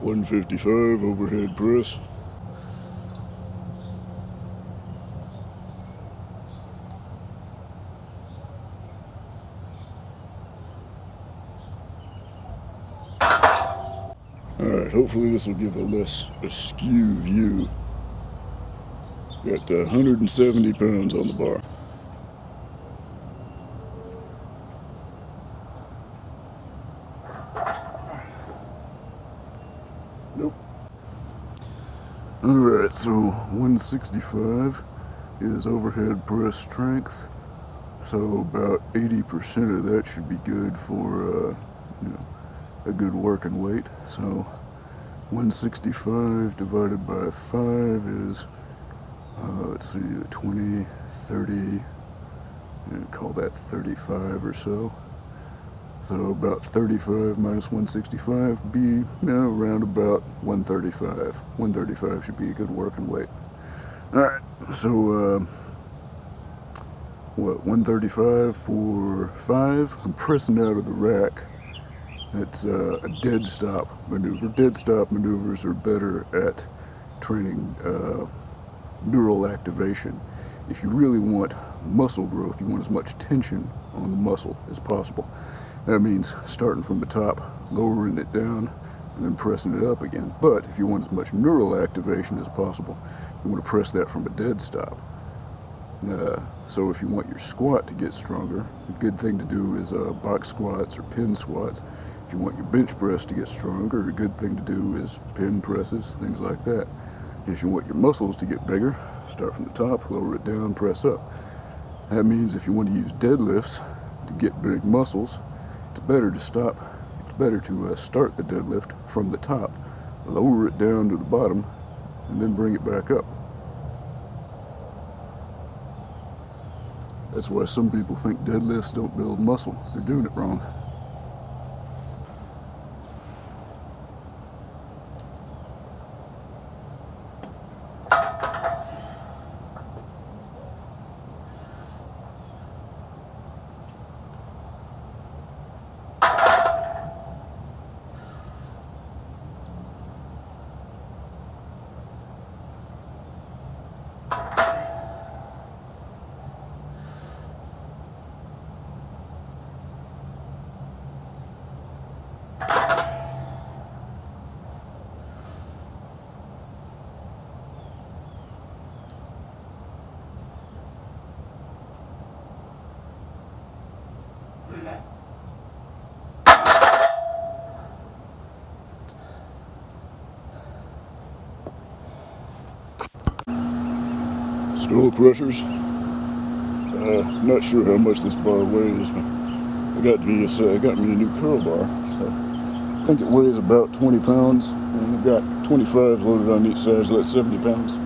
155 overhead press. Alright, hopefully this will give a less askew view. Got 170 pounds on the bar. Nope. Alright, so 165 is overhead press strength. So about 80% of that should be good for a good working weight. So 165 divided by 5 is, let's see, 20, 30, call that 35 or so. So about 35 minus 165 be, around about 135. 135 should be a good working weight. Alright, so what, 135 for 5? I'm pressing out of the rack. It's a dead stop maneuver. Dead stop maneuvers are better at training neural activation. If you really want muscle growth, you want as much tension on the muscle as possible. That means starting from the top, lowering it down, and then pressing it up again. But if you want as much neural activation as possible, you want to press that from a dead stop. So if you want your squat to get stronger, a good thing to do is box squats or pin squats. If you want your bench press to get stronger, a good thing to do is pin presses, things like that. If you want your muscles to get bigger, start from the top, lower it down, press up. That means if you want to use deadlifts to get big muscles, it's better to start the deadlift from the top, lower it down to the bottom, and then bring it back up. That's why some people think deadlifts don't build muscle. They're doing it wrong. Skull crushers. Not sure how much this bar weighs, but I got me a new curl bar. So I think it weighs about 20 pounds, and I've got 25s loaded on each side, so that's 70 pounds.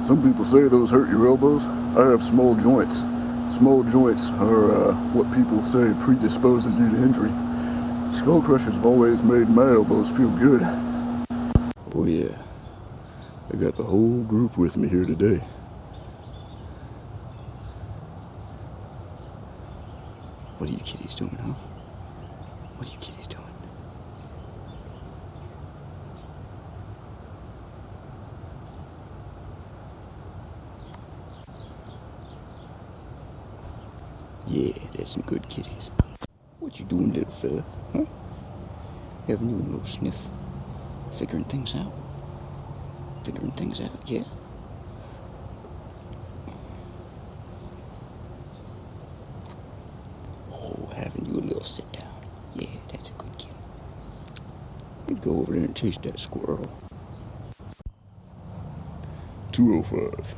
Some people say those hurt your elbows. I have small joints. Small joints are what people say predisposes you to injury. Skull crushers have always made my elbows feel good. Oh yeah, I got the whole group with me here today. What are you kiddies doing, huh? What are you kiddies doing? Yeah, there's some good kitties. What you doing, little fella? Huh? Having you a little sniff? Figuring things out? Figuring things out, yeah? Oh, having you a little sit down. Yeah, that's a good kitty. You'd go over there and chase that squirrel. 205.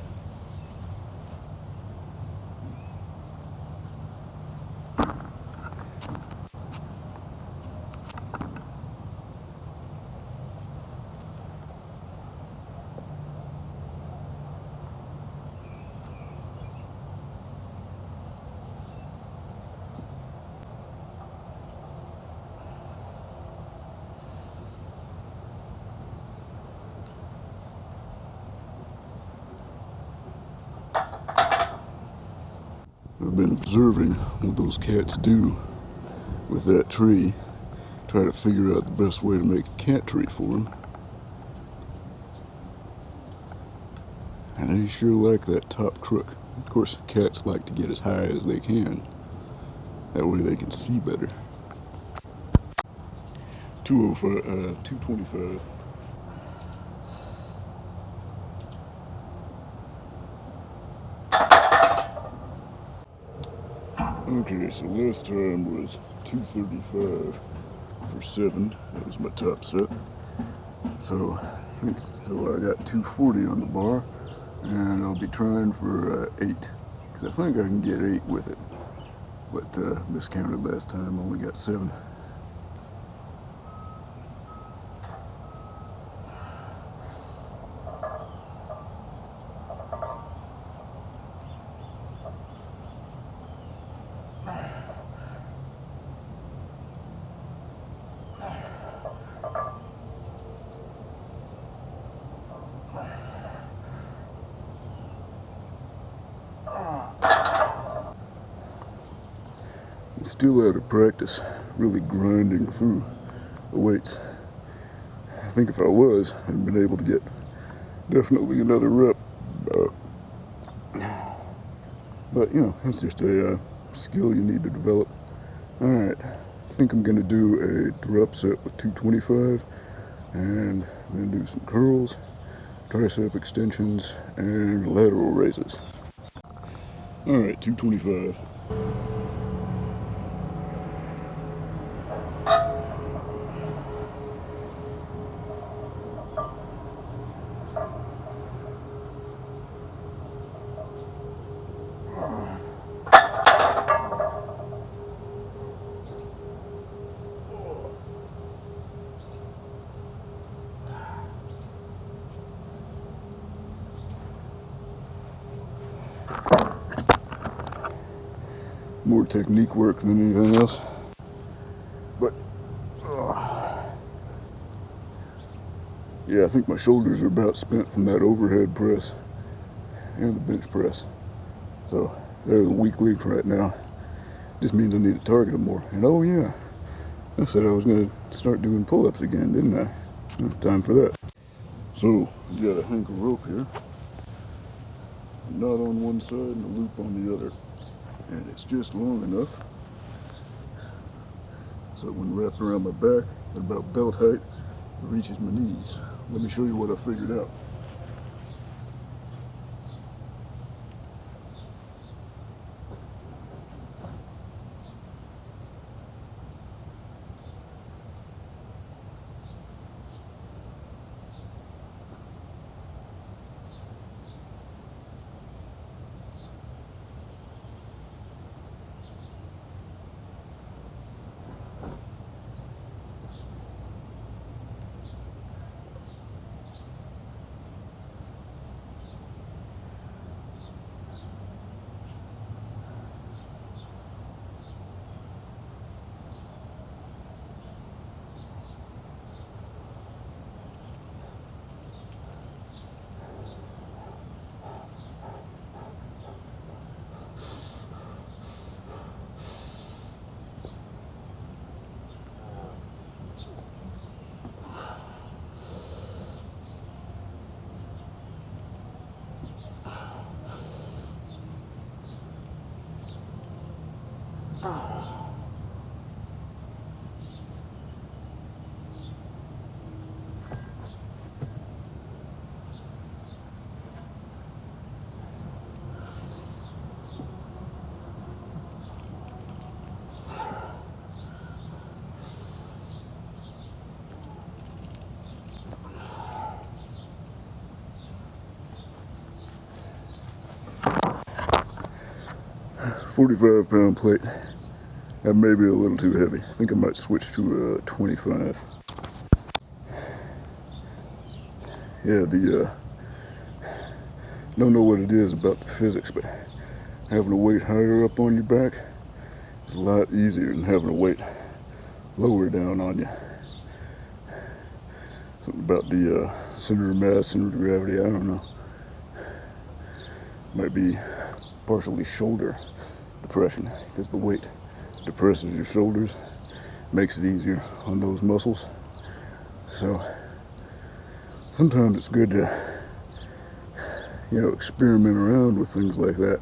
I've been observing what those cats do with that tree, try to figure out the best way to make a cat tree for them. And they sure like that top crook. Of course, cats like to get as high as they can. That way they can see better. 225. Okay, so last time was 235 for 7. That was my top set. So I got 240 on the bar, and I'll be trying for 8, because I think I can get 8 with it. But miscounted last time, only got 7. I'm still out of practice, really grinding through the weights. I think if I was, I'd been able to get definitely another rep. But you know, it's just a skill you need to develop. Alright, I think I'm going to do a drop set with 225 and then do some curls, tricep extensions, and lateral raises. Alright, 225. More technique work than anything else. But yeah, I think my shoulders are about spent from that overhead press and the bench press. So they're the weak link right now. Just means I need to target them more. And oh yeah, I said I was going to start doing pull-ups again, didn't I? Time for that. So you got a hank of rope here, a knot on one side and a loop on the other. And it's just long enough so when wrapped around my back at about belt height, it reaches my knees. Let me show you what I figured out. Oh. 45-pound plate. That may be a little too heavy. I think I might switch to 25. Yeah, don't know what it is about the physics, but having a weight higher up on your back is a lot easier than having a weight lower down on you. Something about the center of mass, center of gravity, I don't know. Might be partially shoulder depression, because the weight depresses your shoulders, makes it easier on those muscles. So sometimes it's good to, experiment around with things like that,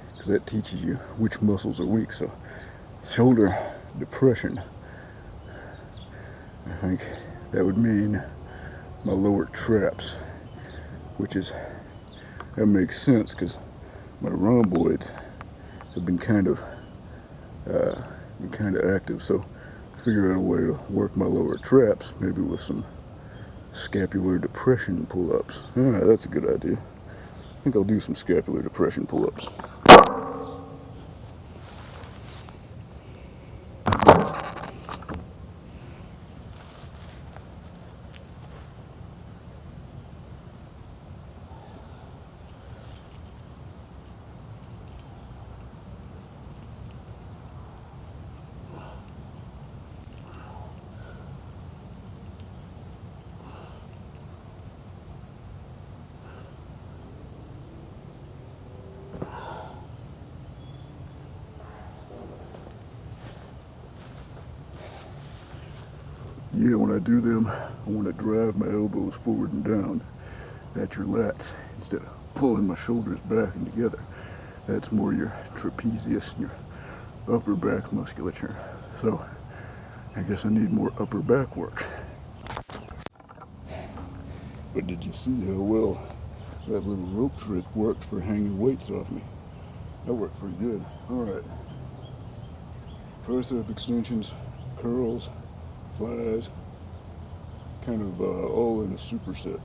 because that teaches you which muscles are weak. So shoulder depression, I think that would mean my lower traps, that makes sense because my rhomboids have been kind of active. So figure out a way to work my lower traps, maybe with some scapular depression pull-ups. Yeah, that's a good idea. I think I'll do some scapular depression pull-ups. Yeah, when I do them, I want to drive my elbows forward and down at your lats instead of pulling my shoulders back and together. That's more your trapezius and your upper back musculature. So I guess I need more upper back work. But did you see how well that little rope trick worked for hanging weights off me? That worked pretty good. All right. Tricep extensions, curls, flies, kind of all in a superset.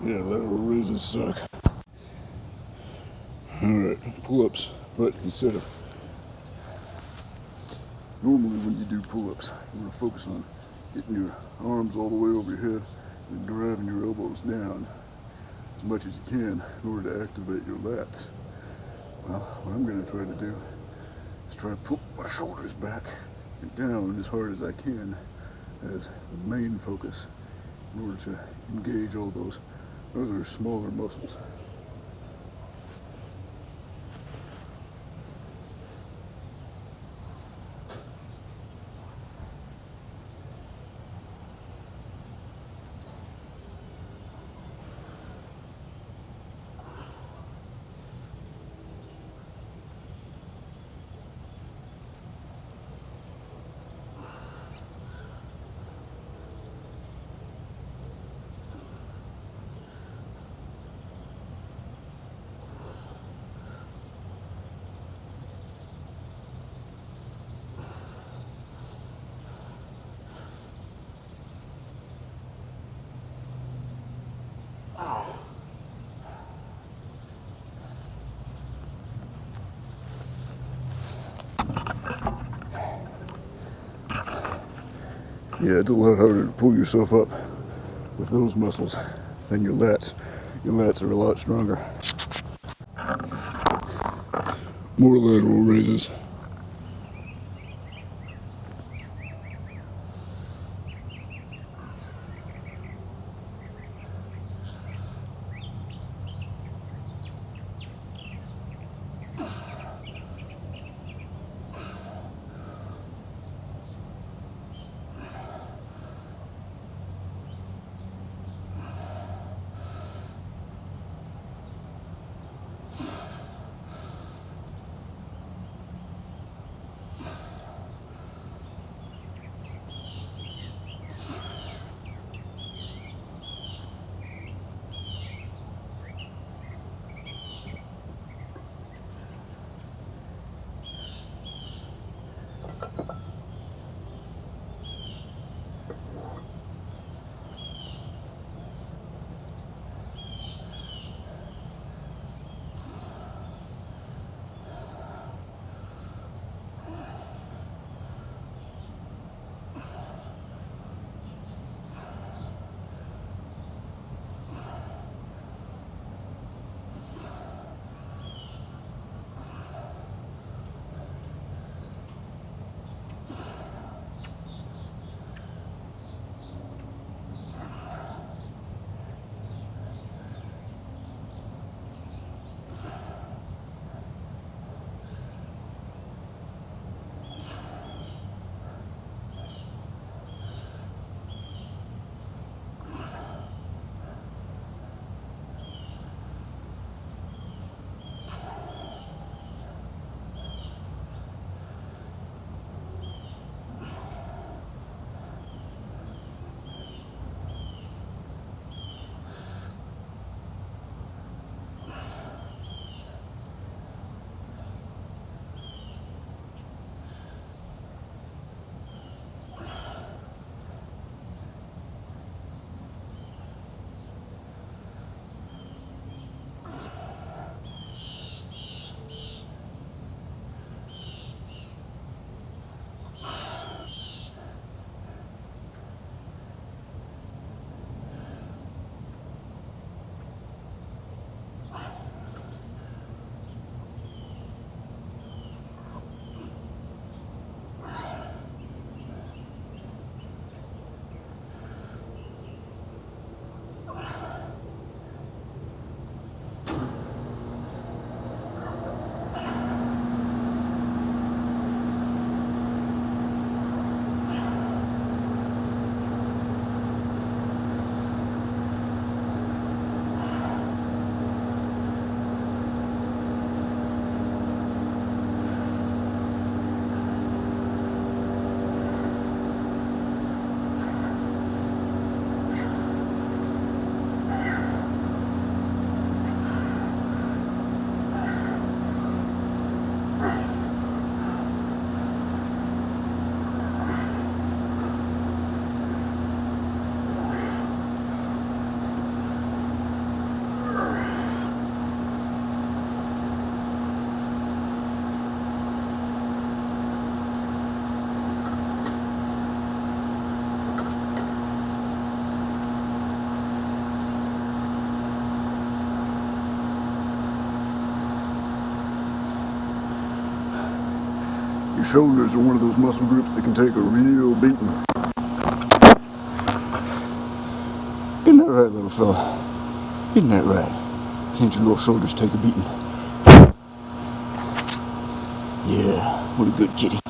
Yeah, lateral raises suck. Alright, pull-ups. But instead of, normally when you do pull-ups, you want to focus on getting your arms all the way over your head and driving your elbows down as much as you can in order to activate your lats. Well, what I'm going to try to do is Just try to pull my shoulders back and down as hard as I can as the main focus in order to engage all those other smaller muscles. Yeah, it's a lot harder to pull yourself up with those muscles than your lats. Your lats are a lot stronger. More lateral raises. Your shoulders are one of those muscle groups that can take a real beating. Isn't that right, little fella? Isn't that right? Can't your little shoulders take a beating? Yeah, what a good kitty.